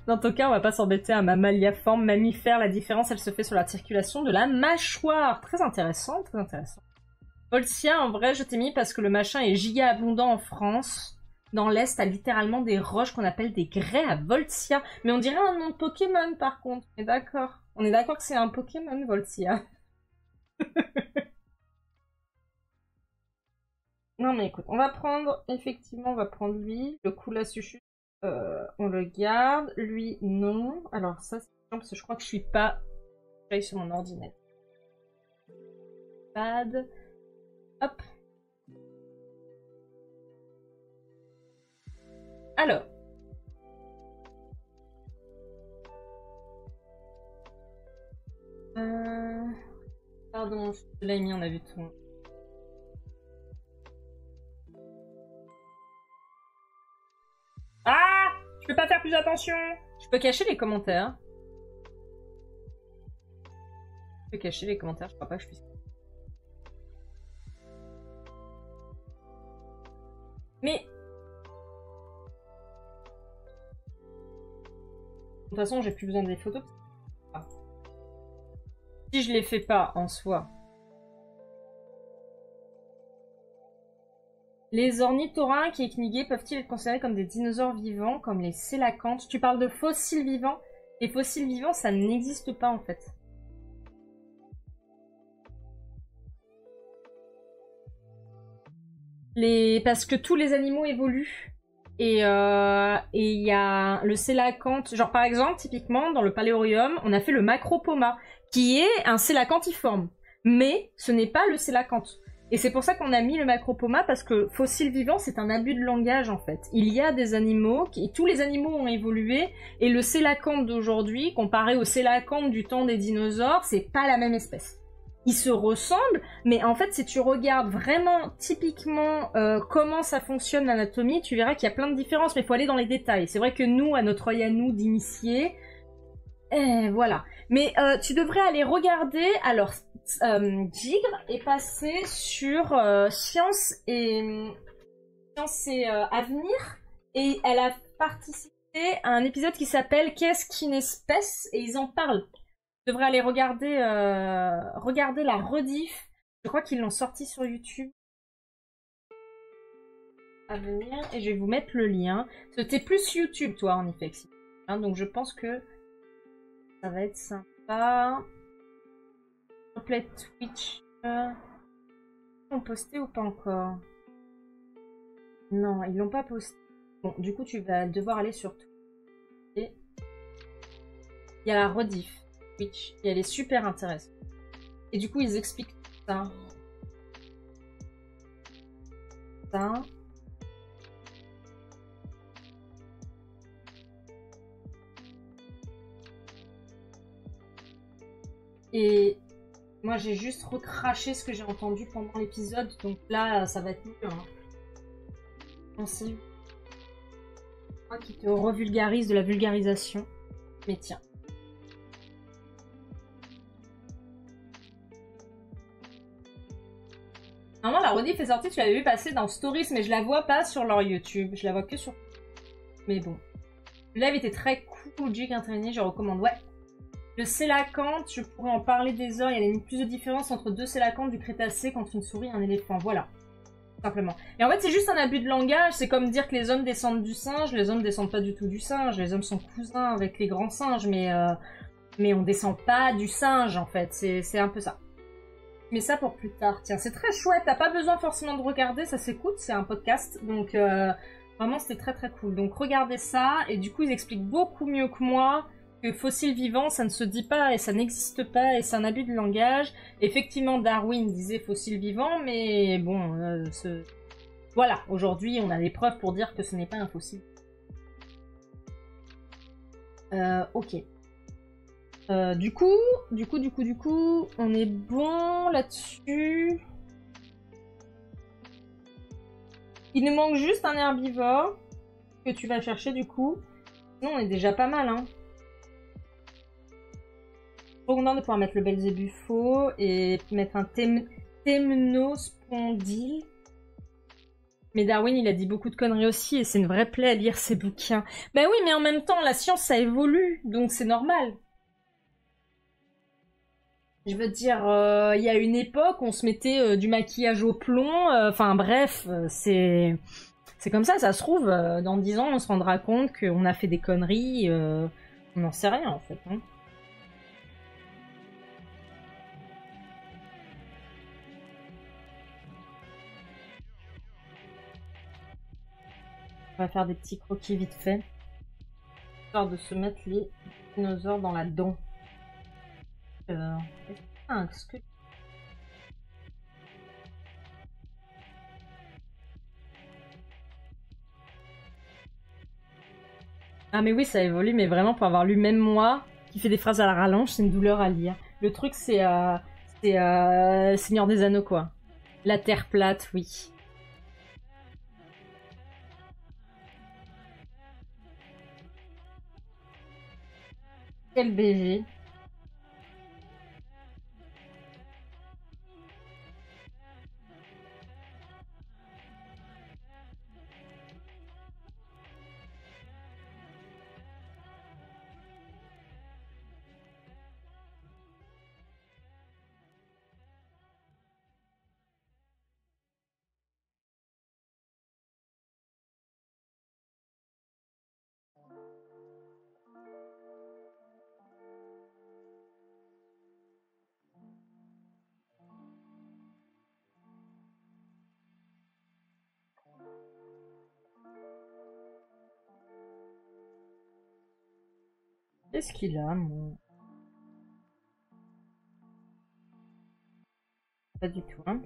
Dans ton cas, on va pas s'embêter à mammaliaforme, mammifère. La différence, elle se fait sur la circulation de la mâchoire. Très intéressant, très intéressant. Voltia, en vrai, je t'ai mis parce que le machin est giga abondant en France. Dans l'Est, t'as littéralement des roches qu'on appelle des grès à Voltsia. Mais on dirait un nom de Pokémon, par contre. On est d'accord. On est d'accord que c'est un Pokémon, Voltsia. Non, mais écoute, on va prendre... Effectivement, on va prendre lui. Le Koulasushu, on le garde. Lui, non. Alors ça, c'est chiant parce que je crois que je suis pas... J'aille sur mon ordinateur. Pad. Hop. Alors. Pardon, je l'ai mis, on a vu tout. Ah! Je peux pas faire plus attention! Je peux cacher les commentaires. Je peux cacher les commentaires, je crois pas que je puisse. Mais... De toute façon, j'ai plus besoin des photos. Si je les fais pas en soi. Les ornithorynques et knigués peuvent-ils être considérés comme des dinosaures vivants, comme les sélacantes? Tu parles de fossiles vivants? Les fossiles vivants, ça n'existe pas en fait. Parce que tous les animaux évoluent. Et il y a le sélacanthe. Genre par exemple, typiquement, dans le paléorium, on a fait le macropoma, qui est un sélacantiforme. Mais ce n'est pas le sélacanthe. Et c'est pour ça qu'on a mis le macropoma, parce que fossile vivant, c'est un abus de langage en fait. Il y a des animaux, et tous les animaux ont évolué, et le sélacanthe d'aujourd'hui, comparé au sélacanthe du temps des dinosaures, c'est pas la même espèce. Ils se ressemblent, mais en fait, si tu regardes vraiment typiquement comment ça fonctionne l'anatomie, tu verras qu'il y a plein de différences, mais il faut aller dans les détails. C'est vrai que nous, à notre œil à nous d'initiés, voilà. Mais tu devrais aller regarder, alors, Gigre est passé sur Science et Avenir, et elle a participé à un épisode qui s'appelle Qu'est-ce qu'une espèce, et ils en parlent. Je devrais aller regarder la rediff. Je crois qu'ils l'ont sorti sur YouTube. À venir. Et je vais vous mettre le lien. C'était plus YouTube, toi, en effet. Hein, donc je pense que ça va être sympa. Replay Twitch. Ils l'ont posté ou pas encore? Non, ils l'ont pas posté. Bon, du coup, tu vas devoir aller sur Twitch. Et il y a la rediff. Twitch, et elle est super intéressante. Et du coup, ils expliquent ça. Ça. Et moi, j'ai juste recraché ce que j'ai entendu pendant l'épisode, donc là, ça va être mieux. Hein. Pensez. Moi qui te revulgarise de la vulgarisation. Mais tiens. Normalement, la rediff est sortie, tu l'avais vu passer dans Stories, mais je la vois pas sur leur YouTube. Je la vois que sur... Mais bon. Le live était très cool, Jig entraîné, je recommande. Ouais. Le sélacanthe, je pourrais en parler des heures. Il y a plus de différence entre deux sélacanthes du Crétacé contre une souris et un éléphant. Voilà. Simplement. Et en fait, c'est juste un abus de langage. C'est comme dire que les hommes descendent du singe. Les hommes descendent pas du tout du singe. Les hommes sont cousins avec les grands singes, mais on descend pas du singe, en fait. C'est un peu ça. Mais ça pour plus tard. Tiens, c'est très chouette. T'as pas besoin forcément de regarder, ça s'écoute, c'est un podcast. Donc vraiment, c'était très très cool. Donc regardez ça. Et du coup, ils expliquent beaucoup mieux que moi que fossile vivant, ça ne se dit pas et ça n'existe pas et c'est un abus de langage. Effectivement, Darwin disait fossile vivant, mais bon, voilà. Aujourd'hui, on a des preuves pour dire que ce n'est pas un fossile. Ok. Du coup, on est bon là-dessus. Il nous manque juste un herbivore que tu vas chercher du coup. Sinon, on est déjà pas mal, hein. Trop content de pouvoir mettre le Belzébuffo et mettre un Temnospondyle. Mais Darwin, il a dit beaucoup de conneries aussi et c'est une vraie plaie à lire ses bouquins. Ben oui, mais en même temps, la science, ça évolue, donc c'est normal. Je veux dire, il y a une époque, on se mettait du maquillage au plomb. Enfin bref, c'est... C'est comme ça se trouve, dans 10 ans, on se rendra compte qu'on a fait des conneries, on n'en sait rien en fait. Hein. On va faire des petits croquis vite fait, histoire de se mettre les dinosaures dans la dent. Est-ce que... Ah mais oui, ça évolue, mais vraiment pour avoir lu même moi, qui fait des phrases à la rallonge, c'est une douleur à lire. Le truc c'est Seigneur des Anneaux quoi. La Terre plate, oui. Quel BG. Qu'est-ce qu'il a, mon... Pas du tout, hein.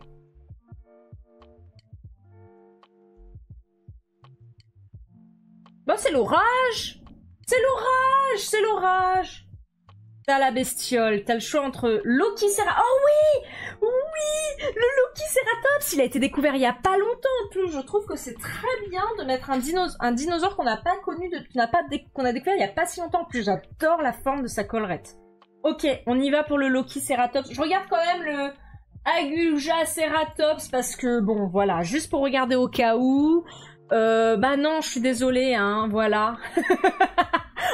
Bah c'est l'orage. C'est l'orage. C'est l'orage. T'as la bestiole. T'as le choix entre Lokiceratops. Oh oui. Oui. Le Lokiceratops. Il a été découvert il y a pas longtemps en plus. Je trouve que c'est très bien de mettre un dinosaure qu'on n'a pas connu, qu'on a découvert il y a pas si longtemps. En plus, j'adore la forme de sa collerette. Ok, on y va pour le Lokiceratops. Je regarde quand même le Agujaceratops parce que bon, voilà, juste pour regarder au cas où. Bah non, je suis désolée, hein, voilà.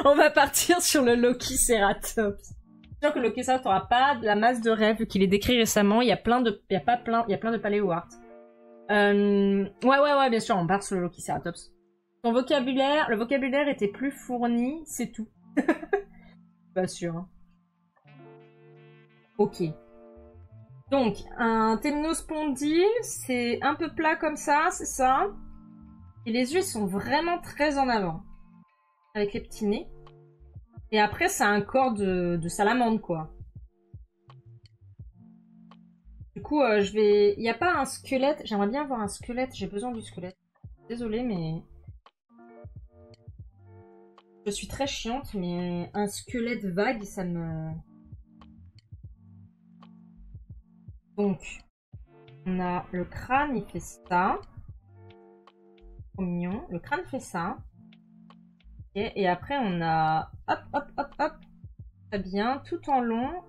On va partir sur le Lokiceratops. C'est sûr que le Lokiceratops n'aura pas de la masse de rêve qu'il est décrit récemment. Il y a plein de paléo art. Ouais, bien sûr, on part sur le Lokiceratops. Le vocabulaire était plus fourni, c'est tout. Pas sûr. Hein. Ok. Donc, un temnospondyle, c'est un peu plat comme ça, c'est ça. Et les yeux sont vraiment très en avant. Avec les petits nez. Et après, c'est un corps de salamandre, quoi. Du coup, je vais... Il n'y a pas un squelette. J'aimerais bien avoir un squelette. J'ai besoin du squelette. Désolée, mais... Je suis très chiante, mais un squelette vague, ça me... Donc, on a le crâne, il fait ça. Trop mignon. Le crâne fait ça. Okay. Et après, on a... Hop, hop, hop, hop. Très bien. Tout en long.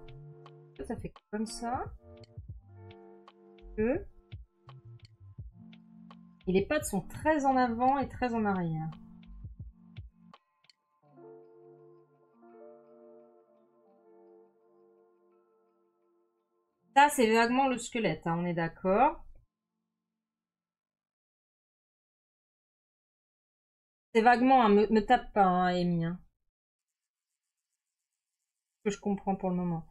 Ça fait comme ça. Et les pattes sont très en avant et très en arrière. Ça, c'est vaguement le squelette, hein, on est d'accord. C'est vaguement, hein, me tape pas, hein, Amy. Hein. Que je comprends pour le moment.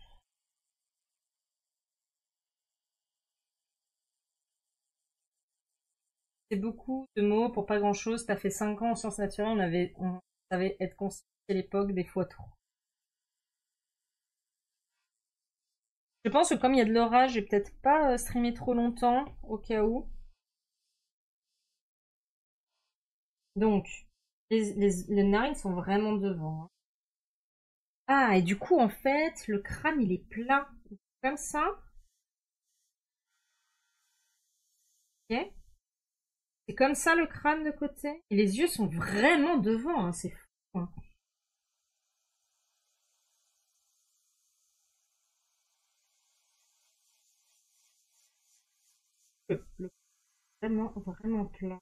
C'est beaucoup de mots pour pas grand chose. T'as fait 5 ans en sciences naturelles, on savait être constitué à l'époque, des fois trop. Je pense que comme il y a de l'orage, j'ai peut-être pas streamé trop longtemps, au cas où. Donc, les narines sont vraiment devant. Hein. Ah, et du coup, en fait, le crâne, il est plat. Comme ça. Ok. C'est comme ça le crâne de côté. Et les yeux sont vraiment devant, hein, c'est fou. Hein. Vraiment, vraiment plat.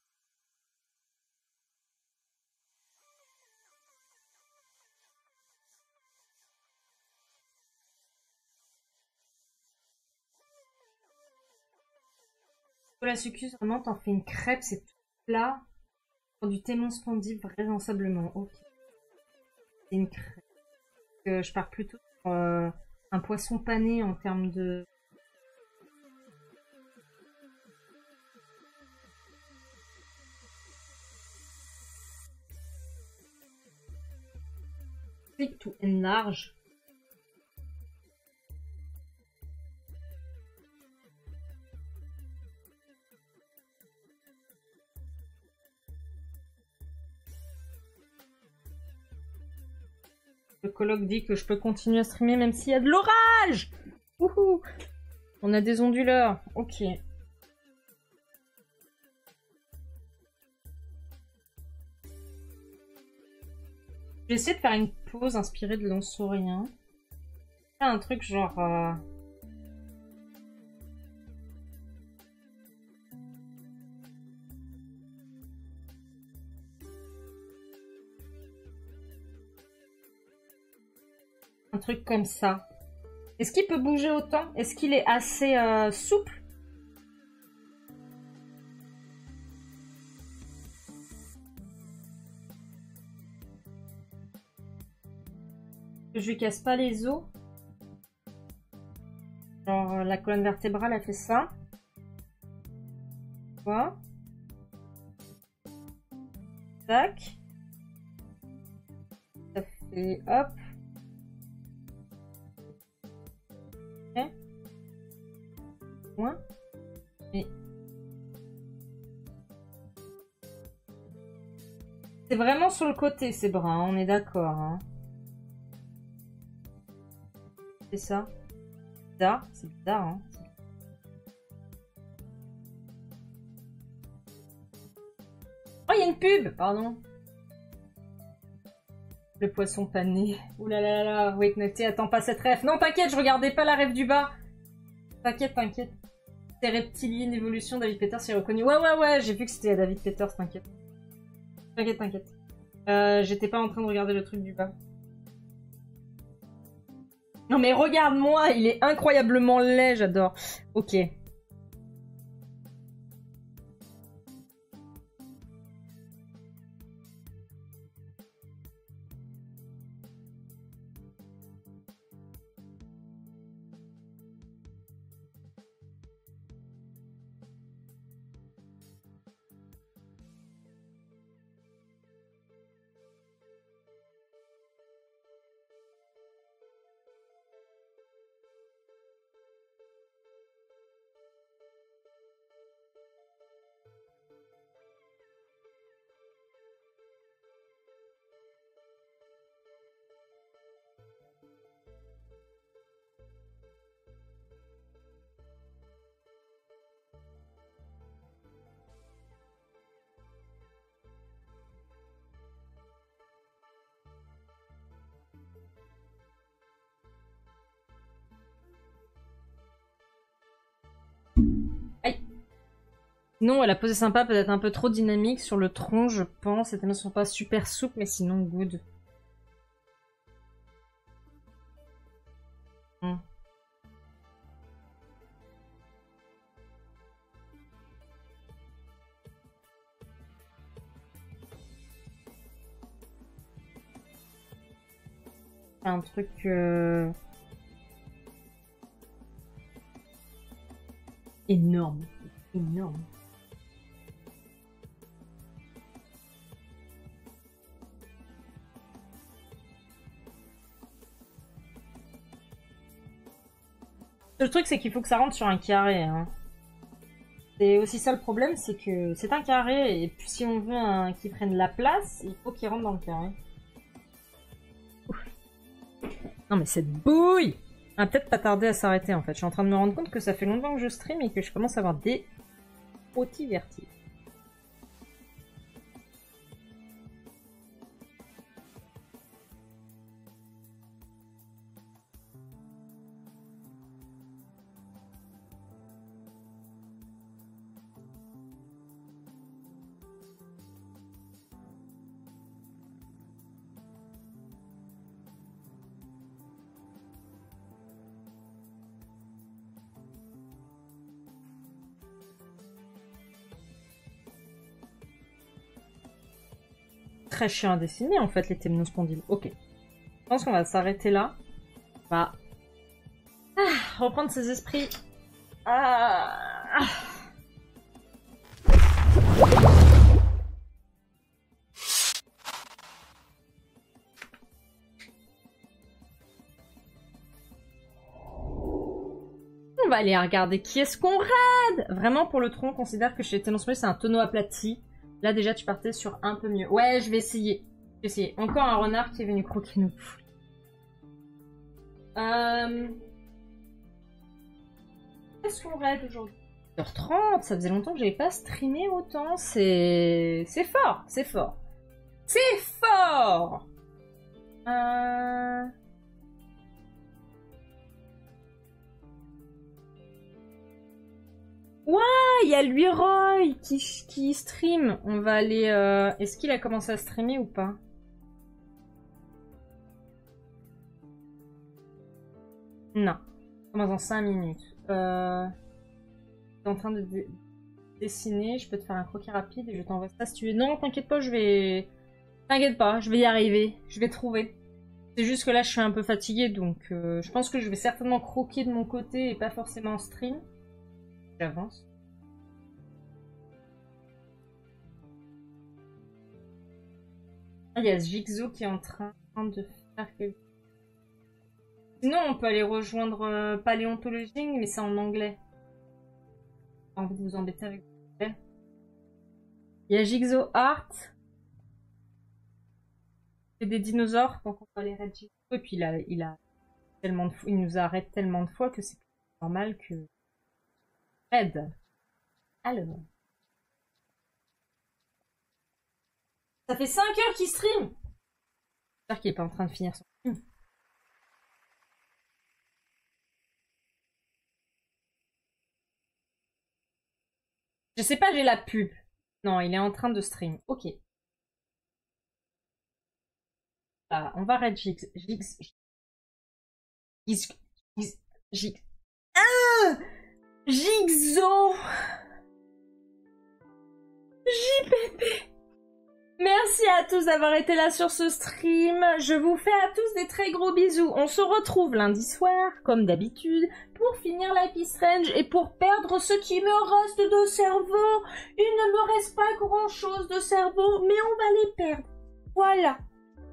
Pour la succuse, vraiment, t'en fais une crêpe, c'est tout plat. Du thé splendide, vraisemblablement. Ok. C'est une crème. Je pars plutôt sur un poisson pané en termes de... Thick to enlarge. Le coloc dit que je peux continuer à streamer même s'il y a de l'orage. Wouhou. On a des onduleurs. Ok. Je vais essayer de faire une pause inspirée de l'ansaurien. Un truc genre... Un truc comme ça. Est-ce qu'il peut bouger autant? Est-ce qu'il est assez souple? Je lui casse pas les os. Genre la colonne vertébrale a fait ça. Quoi? Tac. Ça fait hop. Ok. Moins. Mais c'est vraiment sur le côté ces bras, hein, on est d'accord. Hein. C'est ça. Bizarre, c'est bizarre. Hein. Oh, il y a une pub, pardon. Le poisson pané. Ouh là là là là. Wait, notez, attends pas cette ref. Non, t'inquiète, je regardais pas la ref du bas. T'inquiète, t'inquiète. C'est Reptilian Evolution, David Peters, c'est reconnu. Ouais, ouais, ouais, j'ai vu que c'était David Peters, t'inquiète. T'inquiète, t'inquiète. J'étais pas en train de regarder le truc du bas. Non mais regarde-moi, il est incroyablement laid, j'adore. Ok. Aïe. Non, elle a posé sympa, peut-être un peu trop dynamique sur le tronc, je pense. Ces thèmes ne sont pas super souples, mais sinon good. Hmm. Un truc... énorme. Énorme. Le truc, c'est qu'il faut que ça rentre sur un carré. Hein. C'est aussi ça le problème, c'est que c'est un carré, et puis si on veut un qui prenne la place, il faut qu'il rentre dans le carré. Ouf. Non mais cette bouille! Ah, peut-être pas tarder à s'arrêter en fait. Je suis en train de me rendre compte que ça fait longtemps que je stream et que je commence à avoir des petits vertiges. Très chiant à dessiner en fait les témnospondyles. Ok. Je pense qu'on va s'arrêter là. On va reprendre ses esprits. On va aller regarder qui est-ce qu'on raid. Vraiment, pour le tronc, on considère que chez témnospondyles, c'est un tonneau aplati. Là, déjà, tu partais sur un peu mieux. Ouais, je vais essayer. Encore un renard qui est venu croquer nos poules. Qu'est-ce qu'on raid aujourd'hui? 1h30, ça faisait longtemps que j'avais pas streamé autant. C'est fort, c'est fort. C'est fort. Ouais, il y a lui Roy qui stream. On va aller... Est-ce qu'il a commencé à streamer ou pas? Non. On commence dans 5 minutes. T'es en train de dessiner. Je peux te faire un croquis rapide et je t'envoie ça si tu veux. Non, t'inquiète pas, je vais... T'inquiète pas, je vais y arriver. Je vais trouver. C'est juste que là, je suis un peu fatiguée, donc je pense que je vais certainement croquer de mon côté et pas forcément en stream. J'avance. Ah, il y a Jigsaw qui est en train de faire quelque chose. Sinon, on peut aller rejoindre Paléontologie, mais c'est en anglais. J'ai pas envie de vous embêter avec l'anglais. Il y a Jigsaw Art. C'est des dinosaures, donc on va aller raid Jigsaw. Et puis il a tellement de fois, il nous arrête tellement de fois que c'est normal que... Raid. Alors. Ça fait 5 heures qu'il stream. J'espère qu'il est pas en train de finir son stream. Je sais pas, j'ai la pub. Non, il est en train de stream. Ok. Ah, on va raid Jigsaw. Jigsaw. JPP. Merci à tous d'avoir été là sur ce stream. Je vous fais à tous des très gros bisous. On se retrouve lundi soir, comme d'habitude, pour finir Life is Strange et pour perdre ce qui me reste de cerveau. Il ne me reste pas grand-chose de cerveau, mais on va les perdre. Voilà.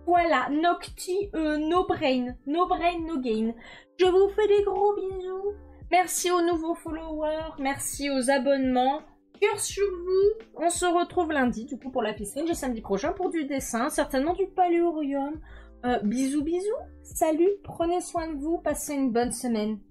Voilà. Nocti, no brain. No brain, no gain. Je vous fais des gros bisous. Merci aux nouveaux followers. Merci aux abonnements. Cœur sur vous, on se retrouve lundi du coup pour la piscine, et samedi prochain pour du dessin, certainement du paléorium. Bisous bisous, salut, prenez soin de vous, passez une bonne semaine.